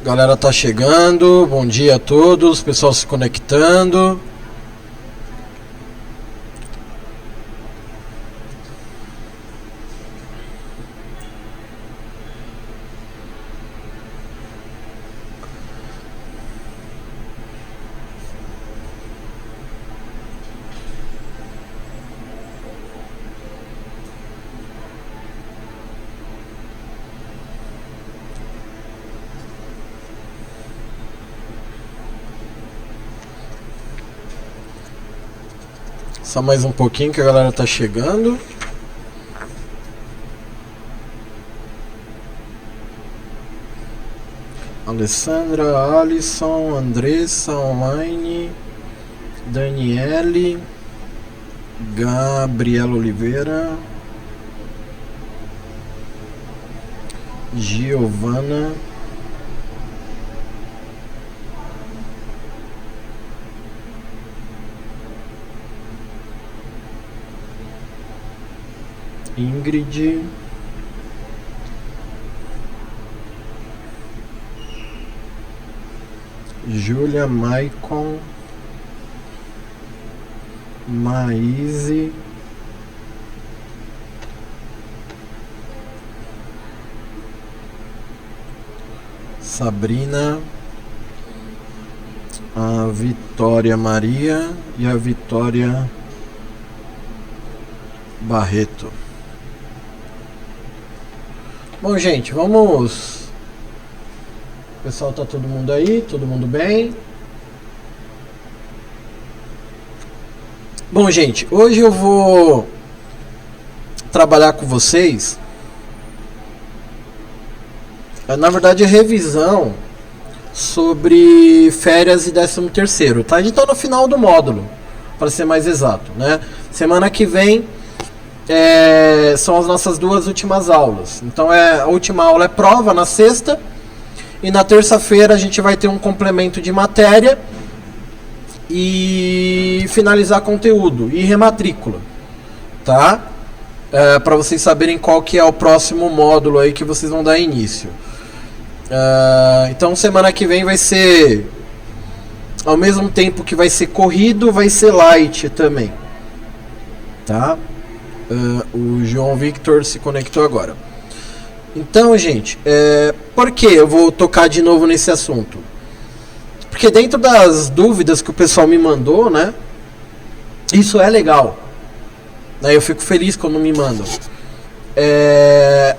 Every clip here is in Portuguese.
Galera tá chegando, bom dia a todos, pessoal se conectando. Só mais um pouquinho que a galera tá chegando. Alessandra, Alisson, Andressa online, Daniele, Gabriela Oliveira, Giovana, Ingrid, Júlia, Maicon, Maíse, Sabrina, a Vitória Maria e a Vitória Barreto. Bom, gente, vamos. O pessoal tá todo mundo aí? Todo mundo bem? Bom, gente, hoje eu vou trabalhar com vocês. Na verdade, a revisão sobre férias e 13º, tá? A gente tá no final do módulo, para ser mais exato, né? Semana que vem são as nossas duas últimas aulas. Então a última aula é prova na sexta. E na terça-feira a gente vai ter um complemento de matéria e finalizar conteúdo e rematrícula, tá? Para vocês saberem qual que é o próximo módulo aí que vocês vão dar início. Então semana que vem vai ser, ao mesmo tempo que vai ser corrido, vai ser light também, tá? O João Victor se conectou agora. Então, gente, por que eu vou tocar de novo nesse assunto? Porque dentro das dúvidas que o pessoal me mandou, né? Isso é legal. Eu fico feliz quando me mandam.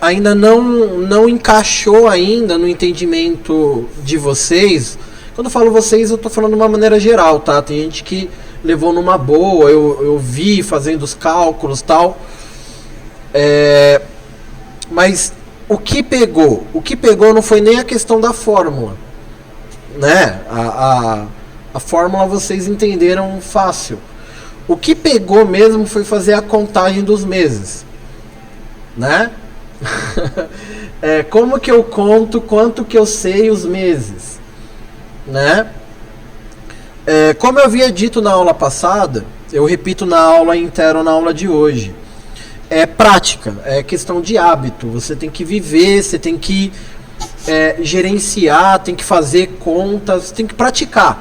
Ainda não encaixou ainda no entendimento de vocês. Quando eu falo vocês, eu tô falando de uma maneira geral, tá? Tem gente que levou numa boa, eu vi fazendo os cálculos e tal. Mas o que pegou? O que pegou não foi nem a questão da fórmula, né? A fórmula vocês entenderam fácil. O que pegou mesmo foi fazer a contagem dos meses, né? Como que eu conto quanto que eu sei os meses, né? Como eu havia dito na aula passada, eu repito na aula inteira, na aula de hoje. É prática, é questão de hábito. Você tem que viver, você tem que gerenciar, tem que fazer contas, tem que praticar,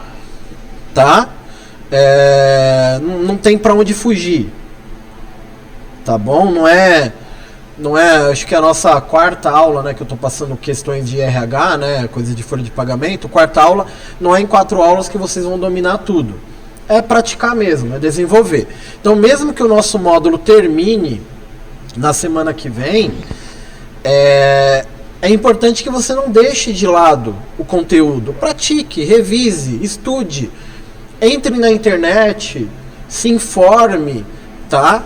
tá? Não tem pra onde fugir, tá bom? Não é, acho que é a nossa quarta aula, né, que eu tô passando questões de RH, né, coisa de folha de pagamento. Quarta aula, não é em 4 aulas que vocês vão dominar tudo. É praticar mesmo, é desenvolver. Então, mesmo que o nosso módulo termine na semana que vem, é importante que você não deixe de lado o conteúdo. Pratique, revise, estude, entre na internet, se informe, tá?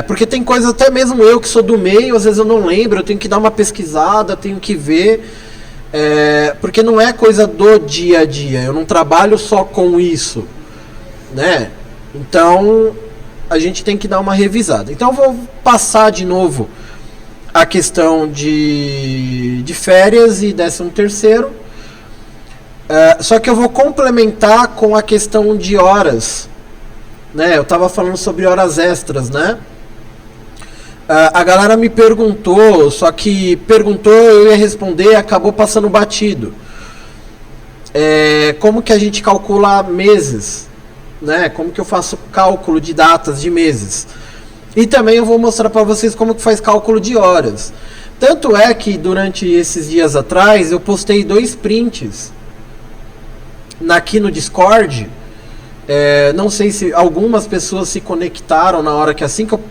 Porque tem coisas, até mesmo eu que sou do meio, às vezes eu não lembro, eu tenho que dar uma pesquisada, tenho que ver, porque não é coisa do dia a dia, eu não trabalho só com isso, né? Então a gente tem que dar uma revisada. Então eu vou passar de novo a questão de férias e 13º. Só que eu vou complementar com a questão de horas, né? Eu estava falando sobre horas extras, né? A galera me perguntou, só que perguntou, eu ia responder, acabou passando batido. Como que a gente calcula meses, né? Como que eu faço cálculo de datas de meses? E também eu vou mostrar para vocês como que faz cálculo de horas. Tanto é que durante esses dias atrás eu postei 2 prints aqui no Discord. Não sei se algumas pessoas se conectaram na hora que assim que eu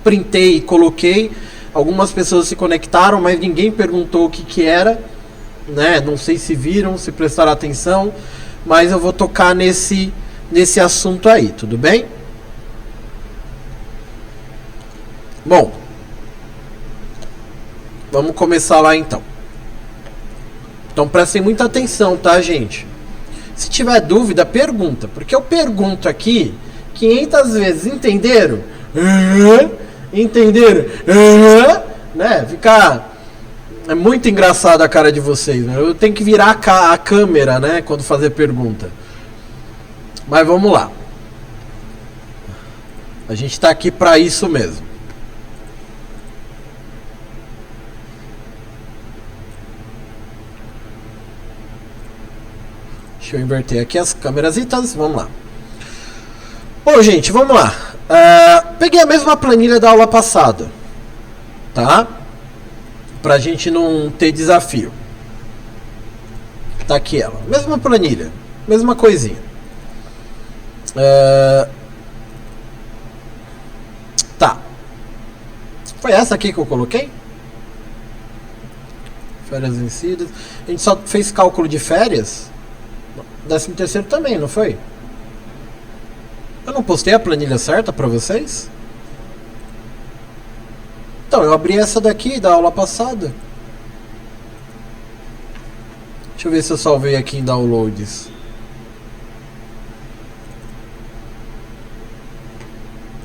printei e coloquei, algumas pessoas se conectaram, mas ninguém perguntou o que era, né? Não sei se viram, se prestaram atenção, mas eu vou tocar nesse assunto aí, tudo bem? Bom, vamos começar lá então. Então prestem muita atenção, tá, gente? Se tiver dúvida, pergunta, porque eu pergunto aqui 500 vezes, entenderam? Entenderam? Né? É muito engraçado a cara de vocês, né? Eu tenho que virar a câmera, né, quando fazer pergunta. Mas vamos lá. A gente está aqui para isso mesmo. Deixa eu inverter aqui as câmeras e tal. Vamos lá. Bom, gente, vamos lá. Peguei a mesma planilha da aula passada, tá? Pra gente não ter desafio. Tá aqui ela. Mesma planilha. Mesma coisinha. Tá. Foi essa aqui que eu coloquei? Férias vencidas. A gente só fez cálculo de férias. 13º também, não foi? Eu não postei a planilha certa pra vocês? Então, eu abri essa daqui da aula passada. Deixa eu ver se eu salvei aqui em downloads.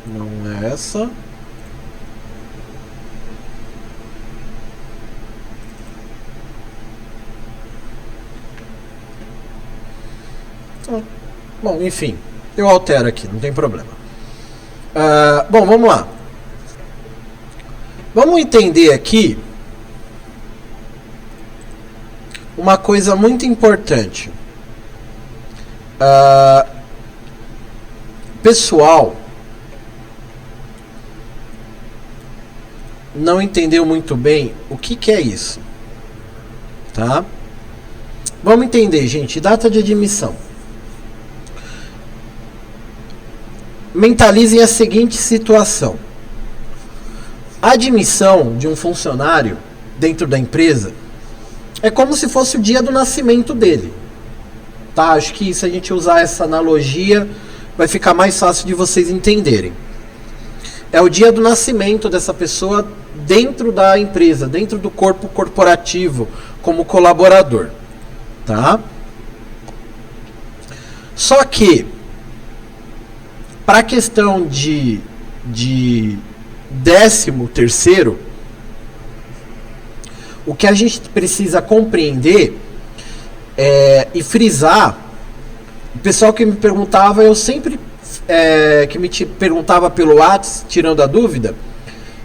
Não é essa. Bom, enfim, eu altero aqui, não tem problema. Bom, vamos lá. Vamos entender aqui uma coisa muito importante. Pessoal não entendeu muito bem o que é isso, tá? Vamos entender, gente. Data de admissão. Mentalizem a seguinte situação. A admissão de um funcionário dentro da empresa é como se fosse o dia do nascimento dele. Tá? Acho que se a gente usar essa analogia, vai ficar mais fácil de vocês entenderem. É o dia do nascimento dessa pessoa dentro da empresa, dentro do corpo corporativo, como colaborador. Tá? Só que, para a questão de 13º, o que a gente precisa compreender e frisar, o pessoal que me perguntava, eu sempre que me perguntava pelo WhatsApp, tirando a dúvida,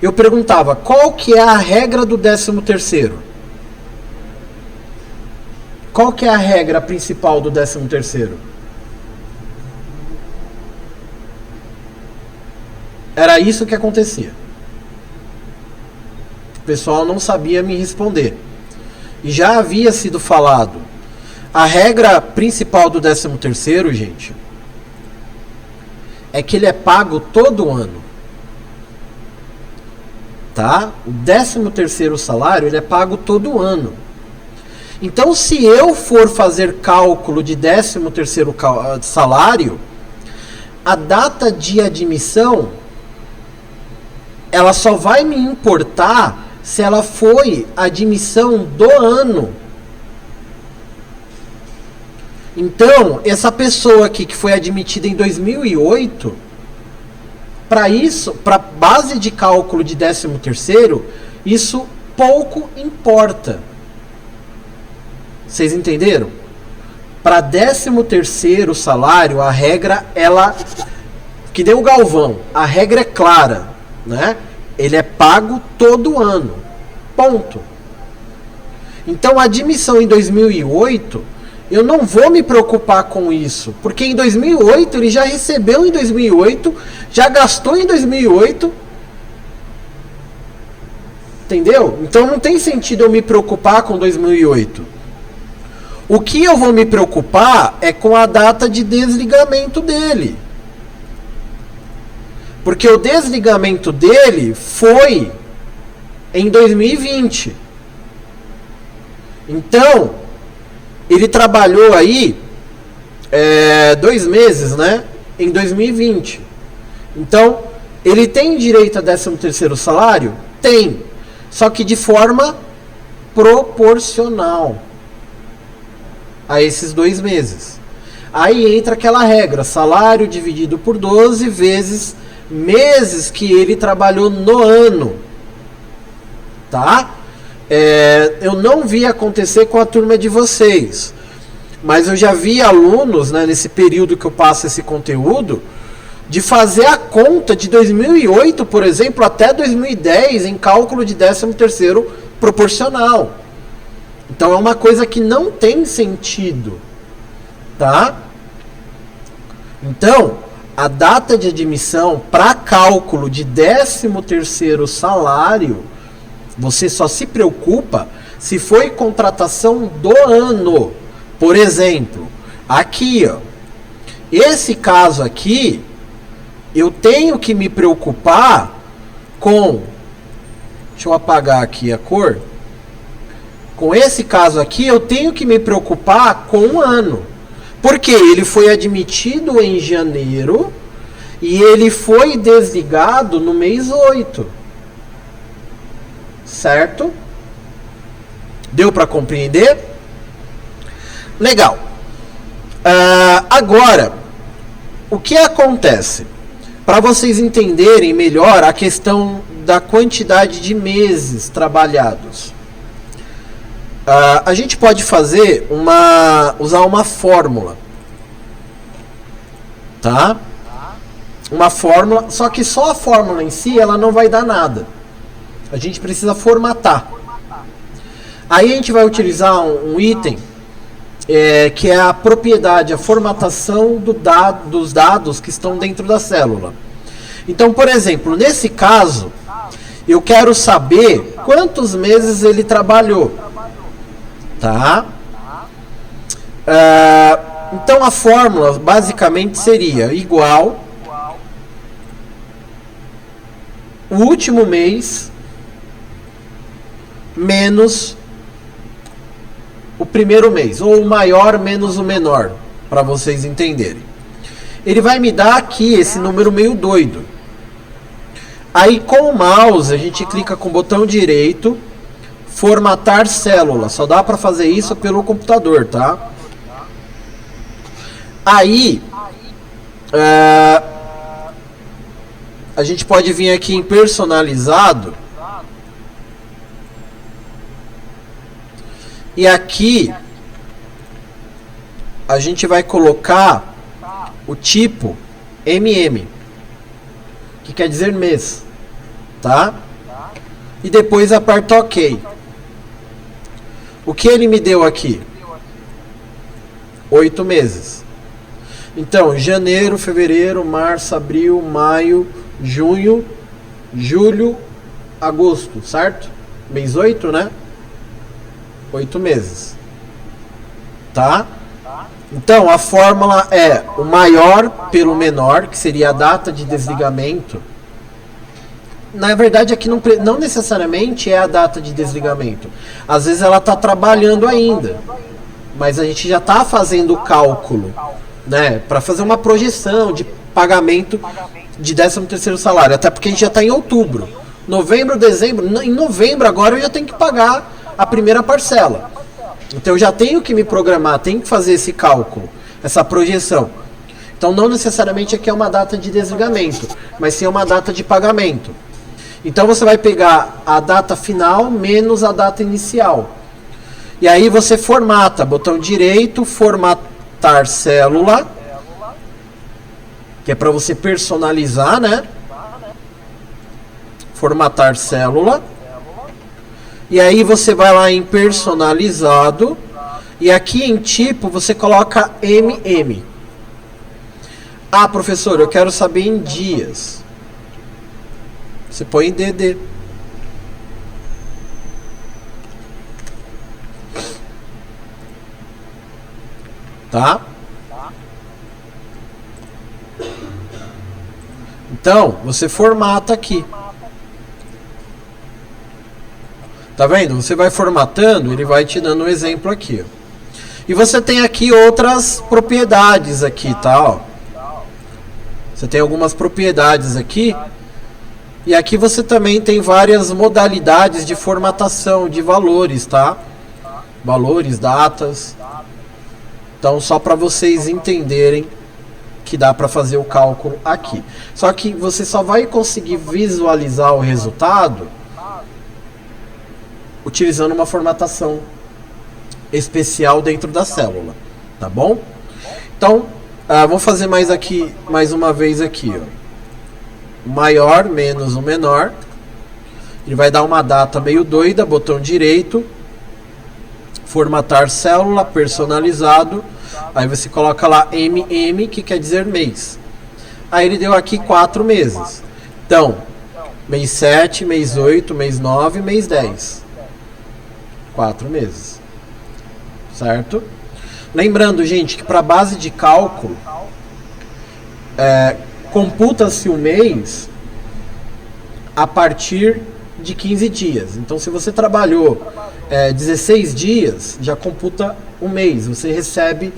eu perguntava qual que é a regra do 13º? Qual que é a regra principal do 13º? Era isso que acontecia. O pessoal não sabia me responder. E já havia sido falado. A regra principal do 13º, gente, é que ele é pago todo ano. Tá? O 13º salário, ele é pago todo ano. Então, se eu for fazer cálculo de 13º salário, a data de admissão, ela só vai me importar se ela foi a admissão do ano. Então, essa pessoa aqui que foi admitida em 2008, para base de cálculo de 13º, isso pouco importa. Vocês entenderam? Para 13º salário, a regra, ela, que deu o Galvão, a regra é clara, né? Ele é pago todo ano. Ponto. Então a admissão em 2008, eu não vou me preocupar com isso, porque em 2008 ele já recebeu em 2008, já gastou em 2008, entendeu? Então não tem sentido eu me preocupar com 2008. O que eu vou me preocupar é com a data de desligamento dele. Porque o desligamento dele foi em 2020. Então, ele trabalhou aí 2 meses, né? Em 2020. Então, ele tem direito a 13º salário? Tem. Só que de forma proporcional a esses 2 meses. Aí entra aquela regra, salário dividido por 12 vezes meses que ele trabalhou no ano. Tá? Eu não vi acontecer com a turma de vocês, mas eu já vi alunos, né, nesse período que eu passo esse conteúdo, de fazer a conta de 2008, por exemplo, até 2010 em cálculo de 13º proporcional. Então é uma coisa que não tem sentido, tá? Então, a data de admissão para cálculo de 13º salário, você só se preocupa se foi contratação do ano. Por exemplo, aqui, ó, esse caso aqui, eu tenho que me preocupar com... Deixa eu apagar aqui a cor. Com esse caso aqui, eu tenho que me preocupar com o ano. Porque ele foi admitido em janeiro e ele foi desligado no mês 8. Certo? Deu para compreender? Legal. Agora, o que acontece? Para vocês entenderem melhor a questão da quantidade de meses trabalhados. A gente pode usar uma fórmula. Tá? Uma fórmula, só que só a fórmula em si, ela não vai dar nada. A gente precisa formatar. Aí a gente vai utilizar um item que é a propriedade, a formatação dos dados que estão dentro da célula. Então, por exemplo, nesse caso, eu quero saber quantos meses ele trabalhou. Tá? Então a fórmula basicamente seria igual o último mês menos o primeiro mês, ou o maior menos o menor, para vocês entenderem. Ele vai me dar aqui esse número meio doido. Aí com o mouse a gente clica com o botão direito, formatar célula. Só dá para fazer isso pelo computador, tá? Aí a gente pode vir aqui em personalizado. E aqui a gente vai colocar o tipo MM, que quer dizer mês, tá? E depois aperta OK. O que ele me deu aqui? 8 meses. Então, janeiro, fevereiro, março, abril, maio, junho, julho, agosto, certo? Mês 8, né? 8 meses. Tá? Então, a fórmula é o maior pelo menor, que seria a data de desligamento. Na verdade, aqui não necessariamente é a data de desligamento. Às vezes ela está trabalhando ainda. Mas a gente já está fazendo o cálculo, né? Para fazer uma projeção de pagamento de 13º salário. Até porque a gente já está em outubro. Novembro, dezembro. Em novembro agora eu já tenho que pagar a primeira parcela. Então eu já tenho que me programar, tenho que fazer esse cálculo, essa projeção. Então não necessariamente aqui é uma data de desligamento, mas sim é uma data de pagamento. Então você vai pegar a data final menos a data inicial. E aí você formata, botão direito, formatar célula, que é para você personalizar, né? formatar célula. E aí você vai lá em personalizado. E aqui em tipo você coloca MM. Ah, professor, eu quero saber em dias. Você põe em DD. Tá? Então, você formata aqui. Tá vendo? Você vai formatando, ele vai te dando um exemplo aqui. Ó. E você tem aqui outras propriedades aqui, tá? Ó. Você tem algumas propriedades aqui. E aqui você também tem várias modalidades de formatação de valores, tá? Valores, datas. Então, só para vocês entenderem que dá para fazer o cálculo aqui. Só que você só vai conseguir visualizar o resultado utilizando uma formatação especial dentro da célula, tá bom? Então, vou fazer mais uma vez aqui, ó. Maior menos o menor. Ele vai dar uma data meio doida, botão direito, formatar célula, personalizado. Aí você coloca lá MM, que quer dizer mês. Aí ele deu aqui 4 meses. Então, mês 7, mês 8, mês 9, mês 10. 4 meses. Certo? Lembrando, gente, que para base de cálculo, computa-se o mês a partir de 15 dias. Então, se você trabalhou 16 dias, já computa um mês. Você recebe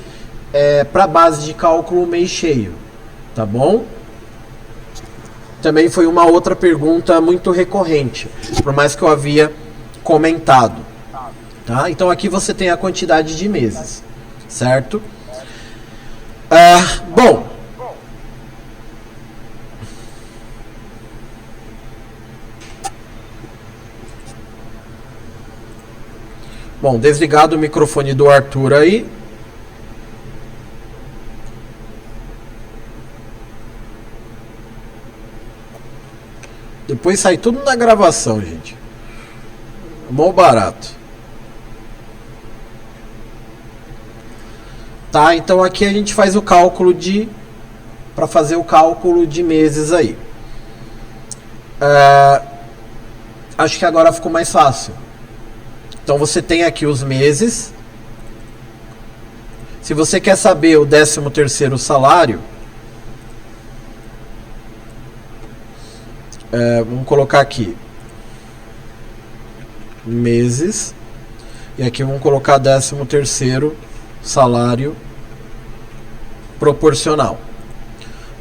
para base de cálculo o mês cheio. Tá bom? Também foi uma outra pergunta muito recorrente, por mais que eu havia comentado. Tá? Então aqui você tem a quantidade de meses, certo? Bom, desligado o microfone do Arthur aí. Depois sai tudo na gravação, gente. Mó barato. Tá, então aqui a gente faz o cálculo para fazer o cálculo de meses aí. Acho que agora ficou mais fácil. Então você tem aqui os meses. Se você quer saber o 13º salário, vamos colocar aqui meses. E aqui vamos colocar 13º salário proporcional.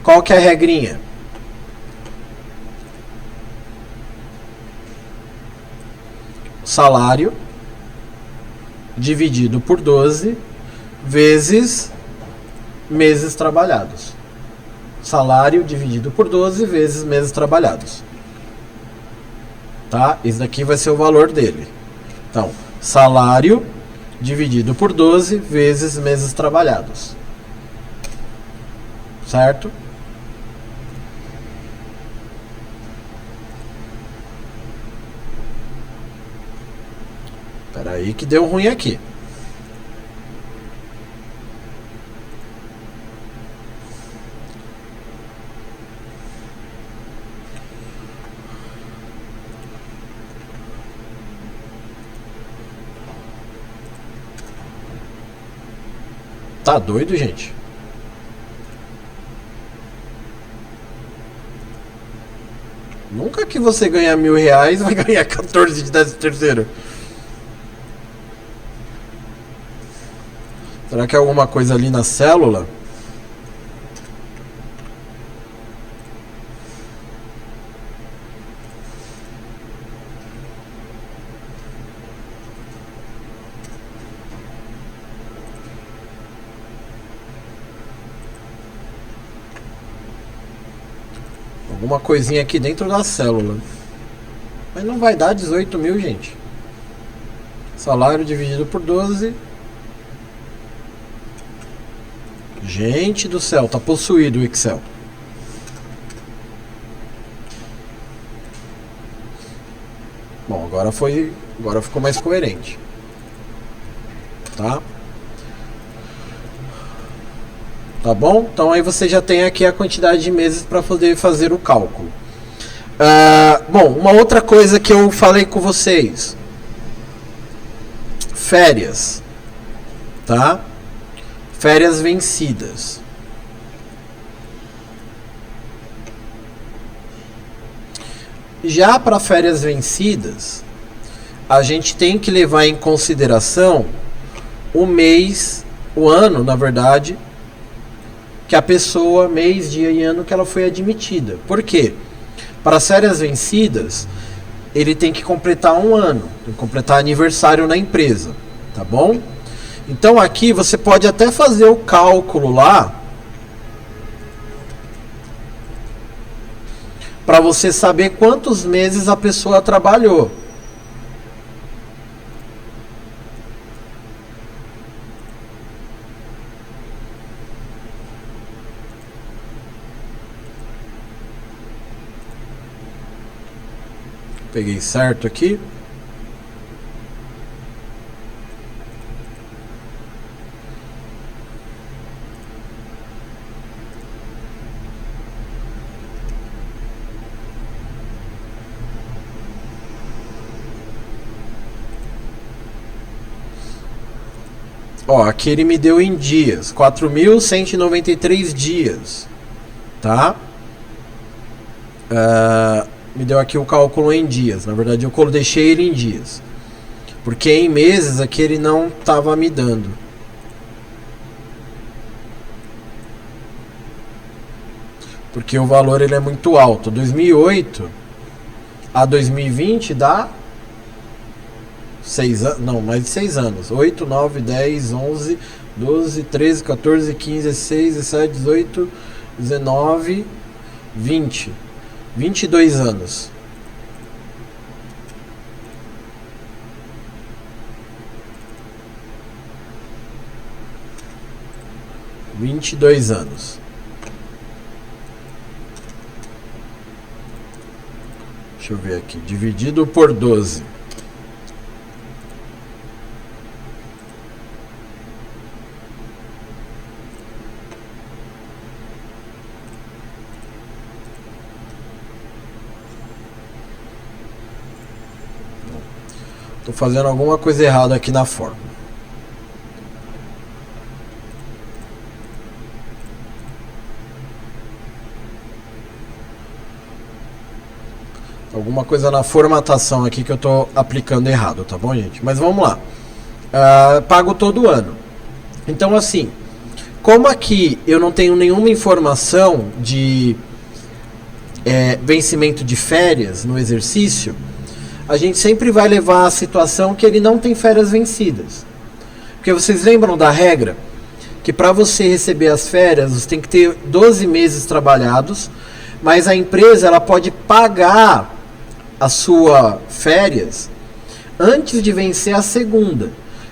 Qual que é a regrinha? Salário dividido por 12 vezes meses trabalhados. Salário dividido por 12 vezes meses trabalhados. Tá? Esse daqui vai ser o valor dele. Então, salário dividido por 12 vezes meses trabalhados. Certo? Espera aí que deu ruim aqui. Tá doido, gente? Nunca que você ganhar R$1.000 vai ganhar 14 de 13º. Será que é alguma coisa ali na célula? Alguma coisinha aqui dentro da célula. Mas não vai dar 18 mil, gente. Salário dividido por 12. Gente do céu, tá possuído o Excel. Bom, agora ficou mais coerente. Tá? Tá bom? Então aí você já tem aqui a quantidade de meses para poder fazer o cálculo. Bom, uma outra coisa que eu falei com vocês. Férias. Tá? Férias vencidas. Já para férias vencidas, a gente tem que levar em consideração o mês, o ano, na verdade, que a pessoa, mês, dia e ano que ela foi admitida. Por quê? Para as férias vencidas, ele tem que completar um ano, tem que completar aniversário na empresa, tá bom? Então aqui você pode até fazer o cálculo lá, para você saber quantos meses a pessoa trabalhou. Peguei certo aqui. Ó, aqui ele me deu em dias, 4.193 dias, tá? Me deu aqui o cálculo em dias. Na verdade eu deixei ele em dias, porque em meses aqui ele não estava me dando. Porque o valor ele é muito alto. 2008 a 2020 dá 6 anos, não, mais de 6 anos. 8, 9, 10, 11, 12, 13, 14, 15, 16, 17, 18, 19, 20. 22 anos. Deixa eu ver aqui. Dividido por 12. Estou fazendo alguma coisa errada aqui na fórmula. Alguma coisa na formatação aqui que eu estou aplicando errado, tá bom, gente? Mas vamos lá. Pago todo ano. Então, assim, como aqui eu não tenho nenhuma informação de vencimento de férias no exercício, a gente sempre vai levar a situação que ele não tem férias vencidas. Porque vocês lembram da regra? Que para você receber as férias, você tem que ter 12 meses trabalhados, mas a empresa ela pode pagar a sua férias antes de vencer a segunda.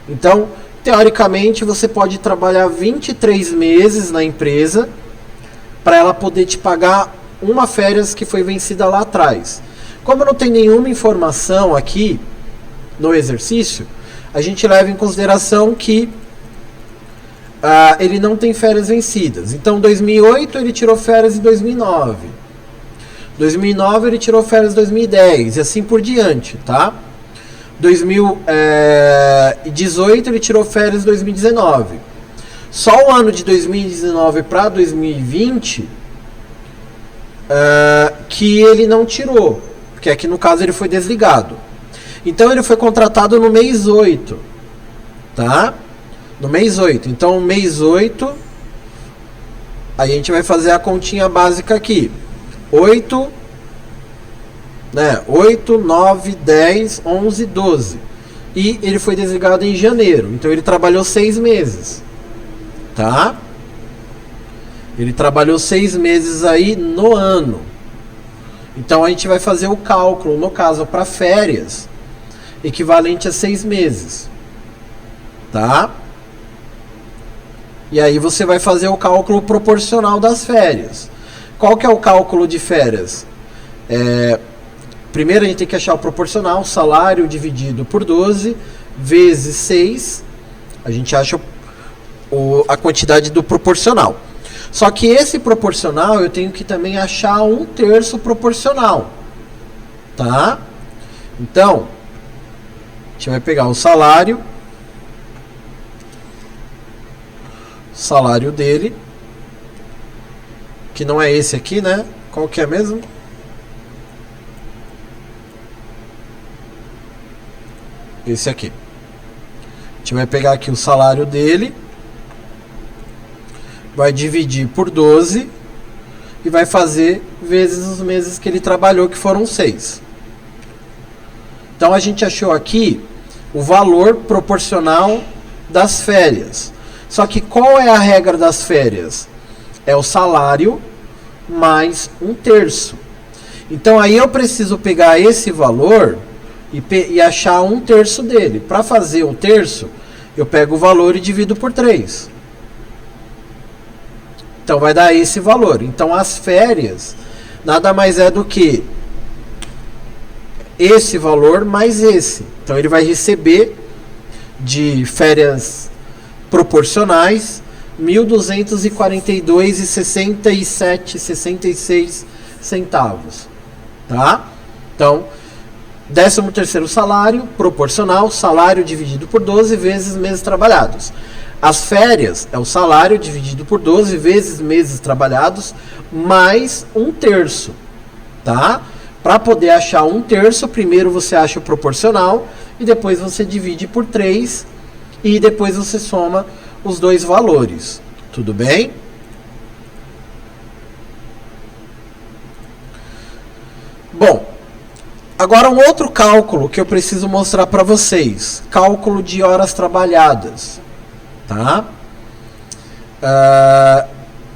Então, teoricamente, você pode trabalhar 23 meses na empresa para ela poder te pagar uma férias que foi vencida lá atrás. Como não tem nenhuma informação aqui no exercício, a gente leva em consideração que ele não tem férias vencidas. Então, 2008 ele tirou férias em 2009. 2009 ele tirou férias em 2010 e assim por diante, tá? 2018 ele tirou férias em 2019. Só o ano de 2019 para 2020 que ele não tirou. Porque aqui no caso ele foi desligado. Então ele foi contratado no mês 8. Tá? No mês 8. Então mês 8 a gente vai fazer a continha básica aqui. 8, 9, 10, 11, 12. E ele foi desligado em janeiro. Então ele trabalhou 6 meses. Tá? Ele trabalhou 6 meses aí no ano. Então a gente vai fazer o cálculo, no caso, para férias, equivalente a 6 meses. Tá? E aí você vai fazer o cálculo proporcional das férias. Qual que é o cálculo de férias? Primeiro a gente tem que achar o proporcional, salário dividido por 12 vezes 6. A gente acha a quantidade do proporcional. Só que esse proporcional eu tenho que também achar 1/3 proporcional. Tá? Então, a gente vai pegar o salário dele, que não é esse aqui, né? Qual que é mesmo? Esse aqui. A gente vai pegar aqui o salário dele, vai dividir por 12 e vai fazer vezes os meses que ele trabalhou, que foram 6. Então a gente achou aqui o valor proporcional das férias. Só que qual é a regra das férias? É o salário mais 1/3. Então aí eu preciso pegar esse valor e achar 1/3 dele. Para fazer 1/3, eu pego o valor e divido por 3. Então vai dar esse valor. Então as férias nada mais é do que esse valor mais esse. Então ele vai receber de férias proporcionais 1.242,66 centavos. Tá? Então, 13º salário proporcional, salário dividido por 12 vezes meses trabalhados. As férias é o salário dividido por 12 vezes meses trabalhados mais 1/3. Tá? Para poder achar 1/3, primeiro você acha o proporcional e depois você divide por 3 e depois você soma os dois valores. Tudo bem? Bom, agora um outro cálculo que eu preciso mostrar para vocês. Cálculo de horas trabalhadas. Tá?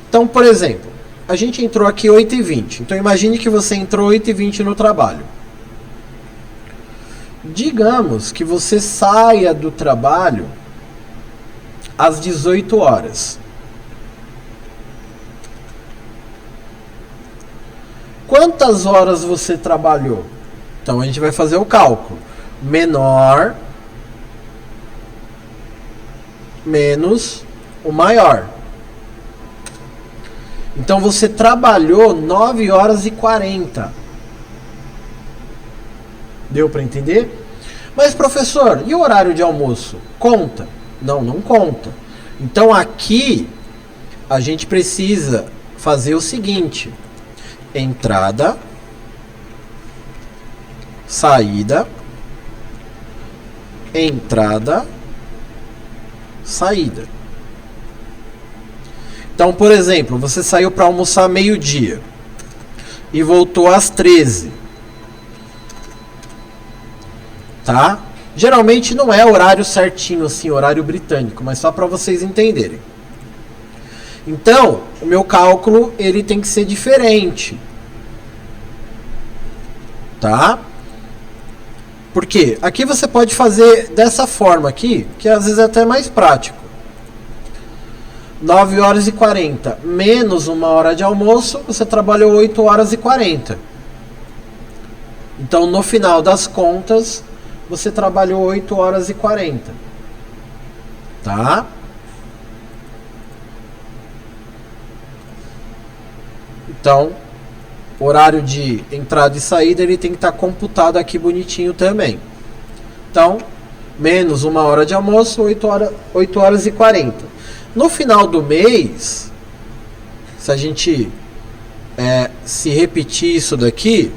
Então, por exemplo, a gente entrou aqui 8h20. Então imagine que você entrou 8h20 no trabalho. Digamos que você saia do trabalho às 18 horas. Quantas horas você trabalhou? Então a gente vai fazer o cálculo. Menor menos o maior. Então você trabalhou 9 horas e 40. Deu para entender? Mas professor, e o horário de almoço? Conta? Não, não conta. Então aqui a gente precisa fazer o seguinte: entrada, saída, entrada, saída. Então, por exemplo, você saiu para almoçar meio-dia e voltou às 13. Tá? Geralmente não é horário certinho assim, horário britânico, mas só para vocês entenderem. Então, o meu cálculo ele tem que ser diferente. Tá? Por quê? Aqui você pode fazer dessa forma aqui, que às vezes é até mais prático. 9 horas e 40 menos 1 hora de almoço, você trabalhou 8 horas e 40. Então, no final das contas, você trabalhou 8 horas e 40. Tá? Então, horário de entrada e saída, ele tem que estar computado aqui bonitinho também. Então, menos 1 hora de almoço, 8 horas e 40. No final do mês, se a gente se repetir isso daqui,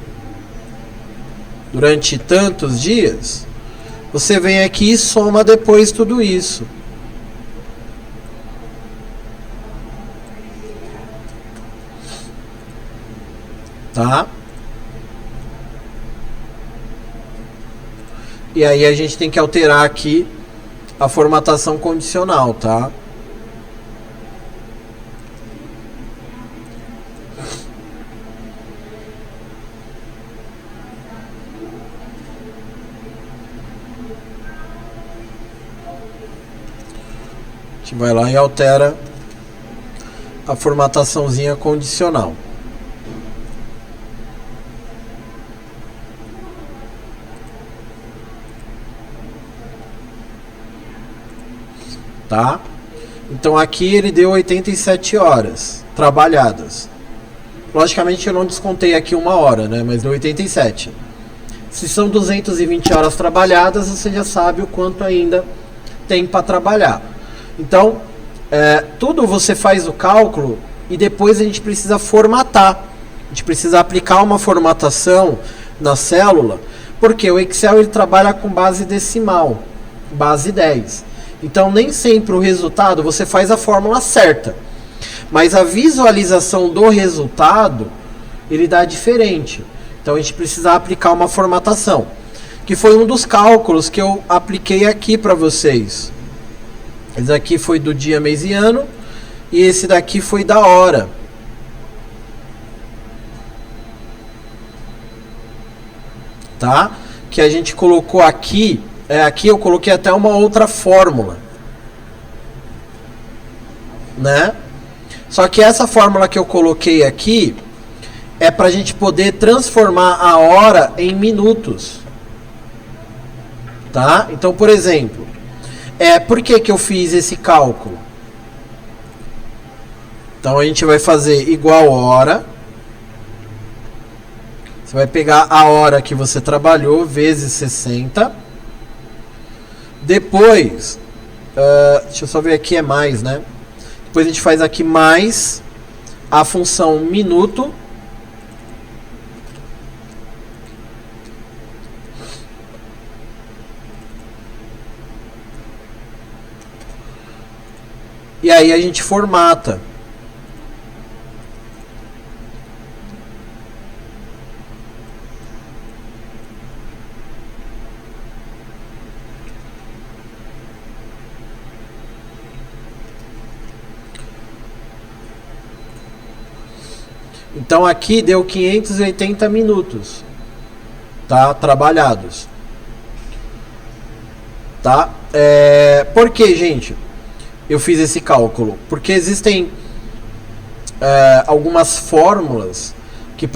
durante tantos dias, você vem aqui e soma depois tudo isso. Tá? E aí a gente tem que alterar aqui a formatação condicional, tá? A gente vai lá e altera a formataçãozinha condicional. tá? Então aqui ele deu 87 horas trabalhadas. Logicamente eu não descontei aqui 1 hora, né? Mas deu 87. Se são 220 horas trabalhadas, você já sabe o quanto ainda tem para trabalhar. Então, tudo você faz o cálculo e depois a gente precisa formatar. A gente precisa aplicar uma formatação na célula, porque o Excel ele trabalha com base decimal, base 10. Então, nem sempre o resultado você faz a fórmula certa, mas a visualização do resultado ele dá diferente. Então, a gente precisa aplicar uma formatação, que foi um dos cálculos que eu apliquei aqui para vocês. Esse aqui foi do dia, mês e ano, e esse daqui foi da hora. Tá? Que a gente colocou aqui, aqui eu coloquei até uma outra fórmula, né? Só que essa fórmula que eu coloquei aqui é para a gente poder transformar a hora em minutos, tá? Então, por exemplo, por que eu fiz esse cálculo? Então a gente vai fazer igual hora. Você vai pegar a hora que você trabalhou vezes 60. Depois, deixa eu só ver aqui, é mais, né? Depois a gente faz aqui mais a função minuto. E aí a gente formata. Então aqui deu 580 minutos, tá? Trabalhados. Tá? Por que, gente, eu fiz esse cálculo? Porque existem algumas fórmulas que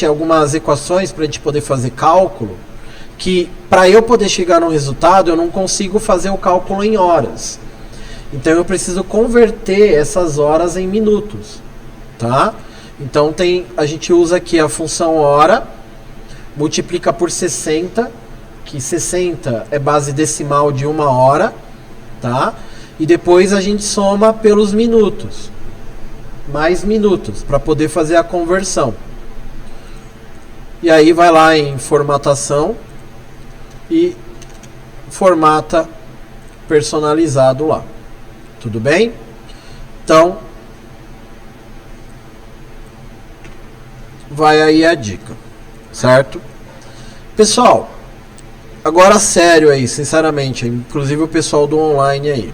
algumas equações para a gente poder fazer cálculo, que para eu poder chegar no resultado eu não consigo fazer o cálculo em horas. Então eu preciso converter essas horas em minutos, tá? Então a gente usa aqui a função hora, multiplica por 60, que 60 é base decimal de 1 hora, tá? E depois a gente soma pelos minutos, mais minutos, para poder fazer a conversão. E aí vai lá em formatação e formata personalizado lá. Tudo bem? Então, vai aí a dica, certo? Pessoal, agora sério aí, sinceramente, inclusive o pessoal do online aí.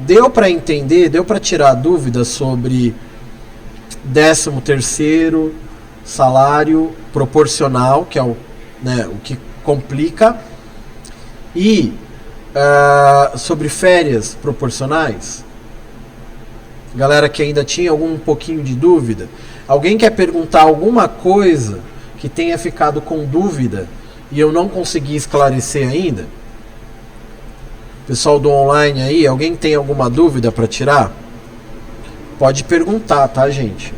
Deu para entender, deu para tirar dúvidas sobre 13º, salário proporcional, que é o que complica, e sobre férias proporcionais? Galera que ainda tinha algum pouquinho de dúvida. Alguém quer perguntar alguma coisa que tenha ficado com dúvida e eu não consegui esclarecer ainda? Pessoal do online aí, alguém tem alguma dúvida para tirar? Pode perguntar, tá, gente?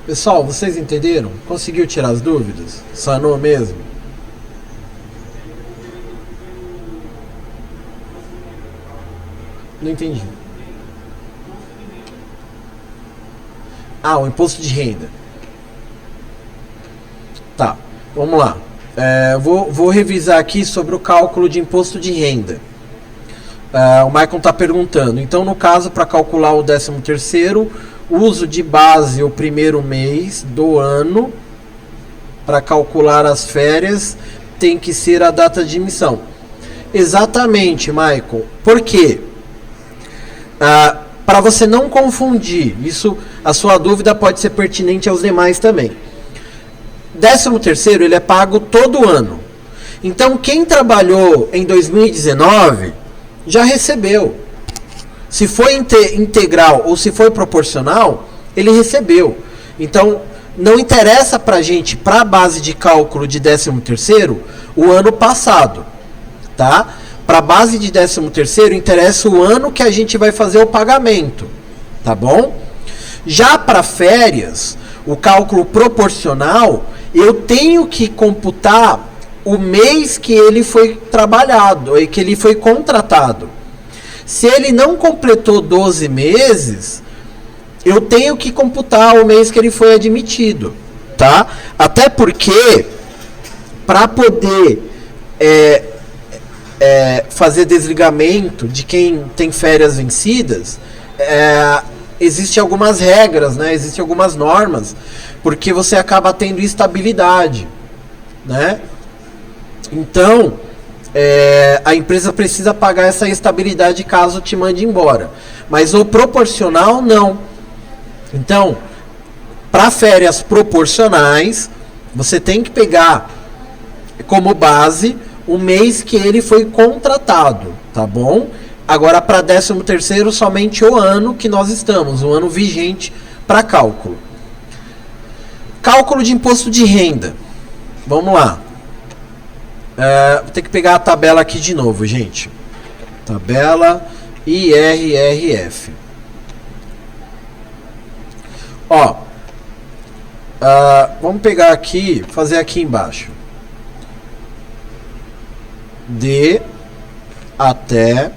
Pessoal, vocês entenderam? Conseguiu tirar as dúvidas? Sanou mesmo? Não entendi. O imposto de renda. Tá, vamos lá. Vou revisar aqui sobre o cálculo de imposto de renda. O Maicon está perguntando. Então, no caso, para calcular o 13º, uso de base o primeiro mês do ano. Para calcular as férias, tem que ser a data de emissão. Exatamente, Michael. Por quê? Para você não confundir, isso, a sua dúvida pode ser pertinente aos demais também. 13º, ele é pago todo ano. Então, quem trabalhou em 2019 já recebeu. Se foi integral ou se foi proporcional, ele recebeu. Então, não interessa para a gente, para a base de cálculo de 13º, o ano passado. Tá? Para a base de 13º, interessa o ano que a gente vai fazer o pagamento. Tá bom? Já para férias, o cálculo proporcional, eu tenho que computar o mês que ele foi trabalhado, que ele foi contratado. Se ele não completou 12 meses, eu tenho que computar o mês que ele foi admitido, tá? Até porque, para poder fazer desligamento de quem tem férias vencidas, existem algumas regras, né? Existem algumas normas, porque você acaba tendo instabilidade, né? Então, a empresa precisa pagar essa estabilidade caso te mande embora. Mas o proporcional, não. Então, para férias proporcionais, você tem que pegar como base o mês que ele foi contratado, tá bom? Agora, para 13º, somente o ano que nós estamos, o ano vigente para cálculo. Cálculo de imposto de renda. Vamos lá. Vou ter que pegar a tabela aqui de novo, gente. Tabela IRRF. Ó, vamos pegar aqui, fazer aqui embaixo. De até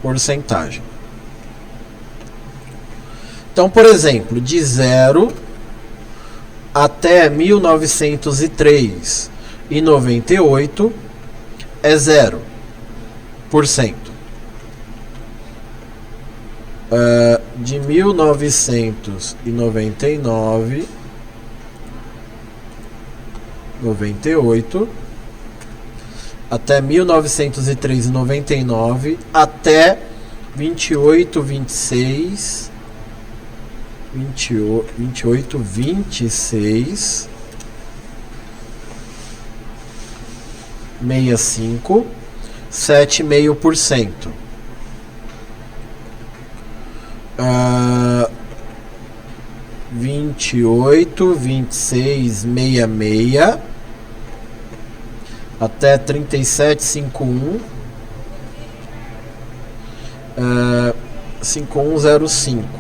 porcentagem. Então, por exemplo, de 0 até 1903,98 é 0%. De 1999,98 até 1903,99 até 28,26 65 7,5%. 28, 26, 66 até 37,51 5105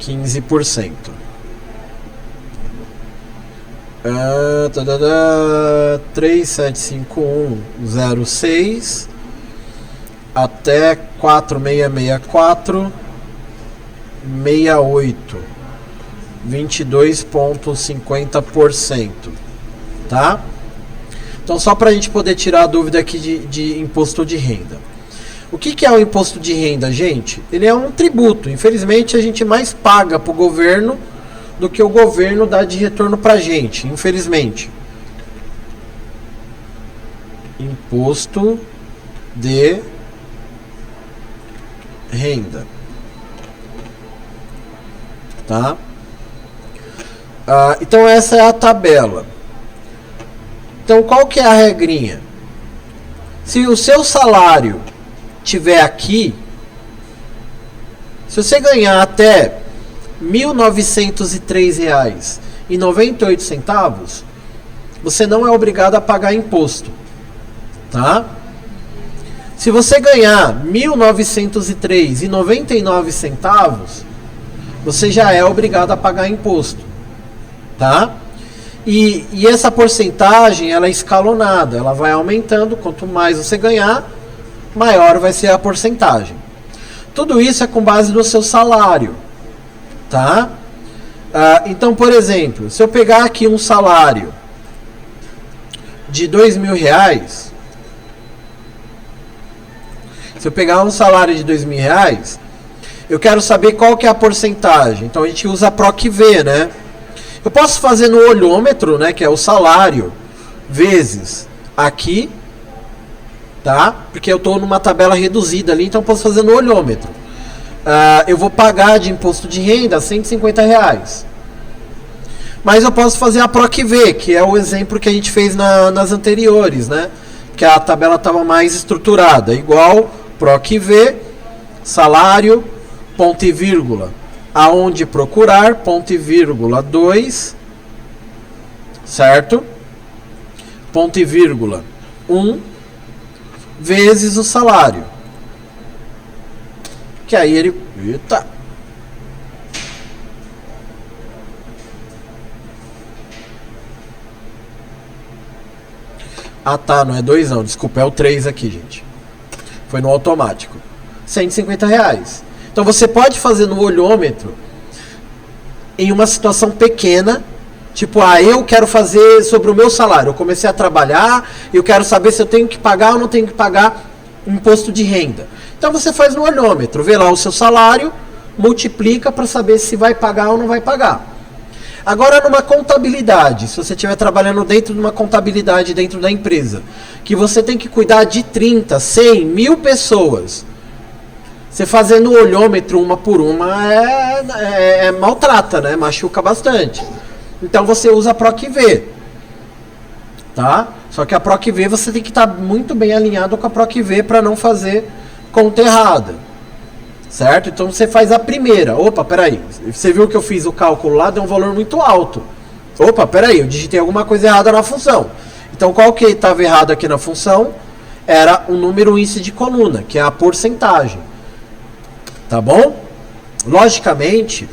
15%. 375106 até 4664 68 22,50%, tá? Então, só para a gente poder tirar a dúvida aqui de imposto de renda. O que é o imposto de renda, gente? Ele é um tributo. Infelizmente, a gente mais paga para o governo do que o governo dá de retorno para a gente, infelizmente. Imposto de renda. Tá? Então, essa é a tabela. Então, qual que é a regrinha? Se o seu salário tiver aqui, se você ganhar até R$ 1.903,98, você não é obrigado a pagar imposto, tá? Se você ganhar R$ 1.903,99, você já é obrigado a pagar imposto, tá? E essa porcentagem, ela é escalonada, ela vai aumentando. Quanto mais você ganhar, maior vai ser a porcentagem. Tudo isso é com base no seu salário, tá? Então, por exemplo, se eu pegar aqui um salário de R$2.000, se eu pegar um salário de R$2.000, eu quero saber qual que é a porcentagem. Então, a gente usa a PROC-V, né? Eu posso fazer no olhômetro, né, que é o salário, vezes aqui, tá? Porque eu estou numa tabela reduzida ali, então eu posso fazer no olhômetro. Eu vou pagar de imposto de renda R$150. Mas eu posso fazer a PROC-V, que é o exemplo que a gente fez nas anteriores, né? Que a tabela estava mais estruturada. Igual PROC-V, salário, ponto e vírgula, aonde procurar, ponto e vírgula 2, certo? Ponto e vírgula 1, vezes o salário. Que aí ele... Eita! Ah tá, não é 2 não, desculpa, é o 3 aqui, gente. Foi no automático. R$150. Então você pode fazer no olhômetro em uma situação pequena, tipo, eu quero fazer sobre o meu salário. Eu comecei a trabalhar e eu quero saber se eu tenho que pagar ou não tenho que pagar imposto de renda. Então você faz no olhômetro, vê lá o seu salário, multiplica para saber se vai pagar ou não vai pagar. Agora, numa contabilidade, se você estiver trabalhando dentro de uma contabilidade dentro da empresa, que você tem que cuidar de 30, 100, 1000 pessoas, você fazer no olhômetro uma por uma maltrata, né? Machuca bastante. Então você usa a PROC-V, tá? Só que a PROC-V você tem que estar muito bem alinhado com a PROC-V para não fazer conta errada. Certo? Então você faz a primeira. Opa, peraí. Você viu que eu fiz o cálculo lá, deu um valor muito alto. Opa, peraí, eu digitei alguma coisa errada na função. Então qual que estava errado aqui na função? Era o número índice de coluna, que é a porcentagem. Tá bom? Logicamente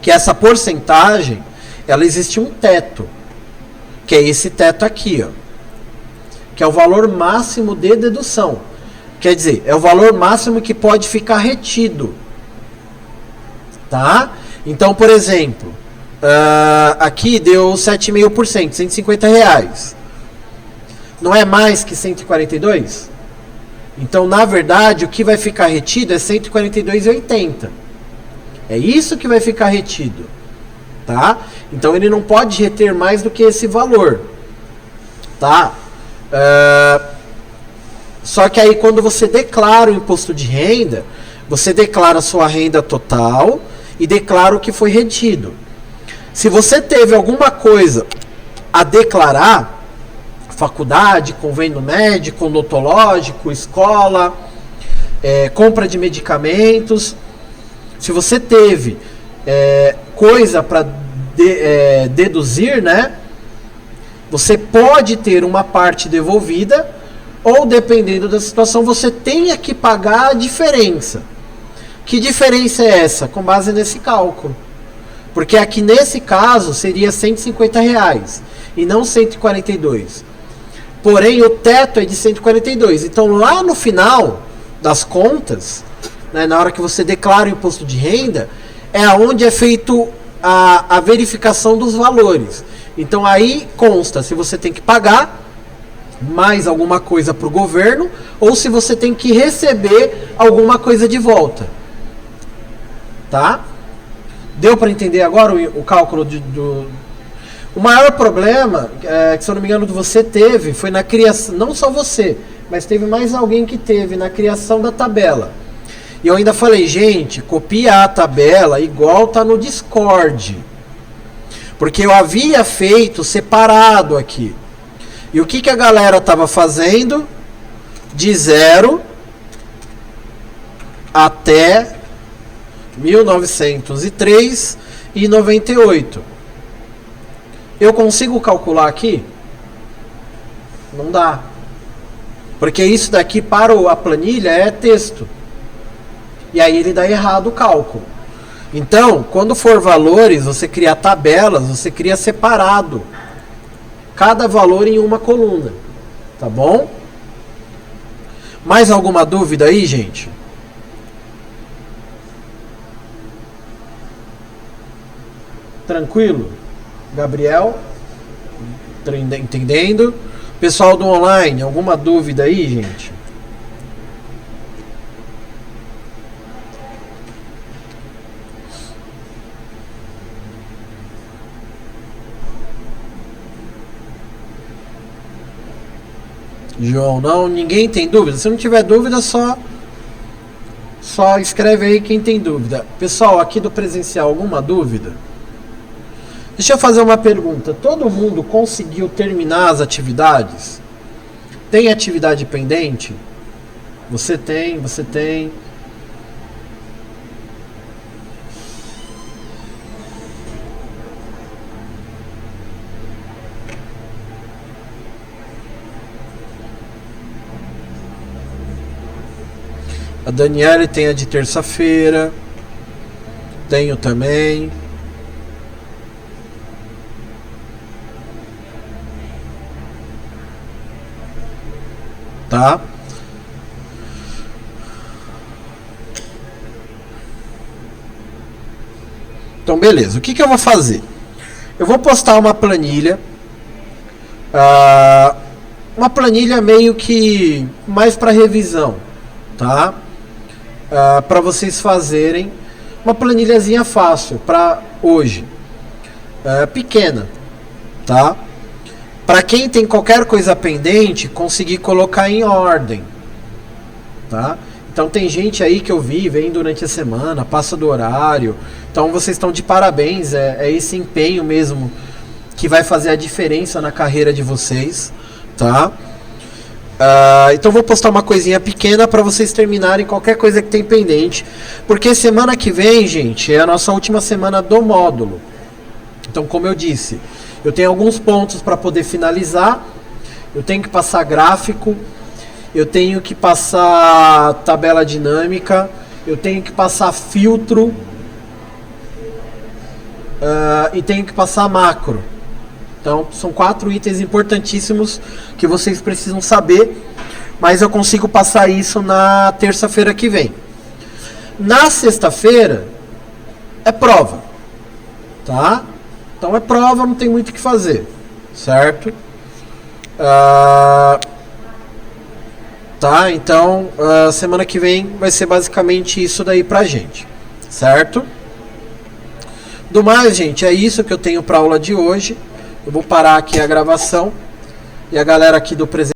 que essa porcentagem, ela existe um teto. Que é esse teto aqui, ó. Que é o valor máximo de dedução. Quer dizer, é o valor máximo que pode ficar retido. Tá? Então, por exemplo, aqui deu 7,5%, R$150. Não é mais que 142? Então, na verdade, o que vai ficar retido é 142,80. É isso que vai ficar retido. Tá? Então, ele não pode reter mais do que esse valor. Tá? Só que aí quando você declara o imposto de renda, você declara a sua renda total e declara o que foi retido. Se você teve alguma coisa a declarar, faculdade, convênio médico, odontológico, escola, compra de medicamentos, se você teve coisa para deduzir, né, você pode ter uma parte devolvida, ou dependendo da situação, você tenha que pagar a diferença. Que diferença é essa? Com base nesse cálculo. Porque aqui nesse caso seria R$150 e não 142. Porém, o teto é de 142. Então, lá no final das contas, né, na hora que você declara o imposto de renda, é onde é feito a verificação dos valores. Então, aí consta se você tem que pagar mais alguma coisa para o governo, ou se você tem que receber alguma coisa de volta. Tá? Deu para entender agora o cálculo do... O maior problema, que se eu não me engano você teve, foi na criação, não só você, mas teve mais alguém que teve na criação da tabela. E eu ainda falei, gente, copia a tabela igual tá no Discord. Porque eu havia feito separado aqui. E o que a galera estava fazendo? De 0 até 1903,98. Eu consigo calcular aqui? Não dá. Porque isso daqui para a planilha é texto. E aí ele dá errado o cálculo. Então, quando for valores, você cria tabelas, você cria separado. Cada valor em uma coluna, tá bom? Mais alguma dúvida aí, gente? Tranquilo? Gabriel? Entendendo? Pessoal do online, alguma dúvida aí, gente? João, não, ninguém tem dúvida? Se não tiver dúvida, só escreve aí quem tem dúvida. Pessoal, aqui do presencial, alguma dúvida? Deixa eu fazer uma pergunta. Todo mundo conseguiu terminar as atividades? Tem atividade pendente? Você tem. A Daniele tem a de terça-feira. Tenho também. Tá? Então, beleza. O que eu vou fazer? Eu vou postar uma planilha. Uma planilha meio que mais para revisão, tá? Para vocês fazerem uma planilhazinha fácil para hoje, pequena, tá? Para quem tem qualquer coisa pendente, conseguir colocar em ordem, tá? Então tem gente aí que eu vi, vem durante a semana, passa do horário. Então vocês estão de parabéns, é esse empenho mesmo que vai fazer a diferença na carreira de vocês, tá? Então vou postar uma coisinha pequena para vocês terminarem qualquer coisa que tem pendente, porque semana que vem, gente, é a nossa última semana do módulo. Então, como eu disse, eu tenho alguns pontos para poder finalizar. Eu tenho que passar gráfico, eu tenho que passar tabela dinâmica, eu tenho que passar filtro, e tenho que passar macro. Então, são 4 itens importantíssimos que vocês precisam saber, mas eu consigo passar isso na terça-feira que vem. Na sexta-feira, é prova, tá? Então, é prova, não tem muito o que fazer, certo? Tá? Então, semana que vem vai ser basicamente isso daí pra gente, certo? Do mais, gente, é isso que eu tenho pra aula de hoje. Eu vou parar aqui a gravação e a galera aqui do presente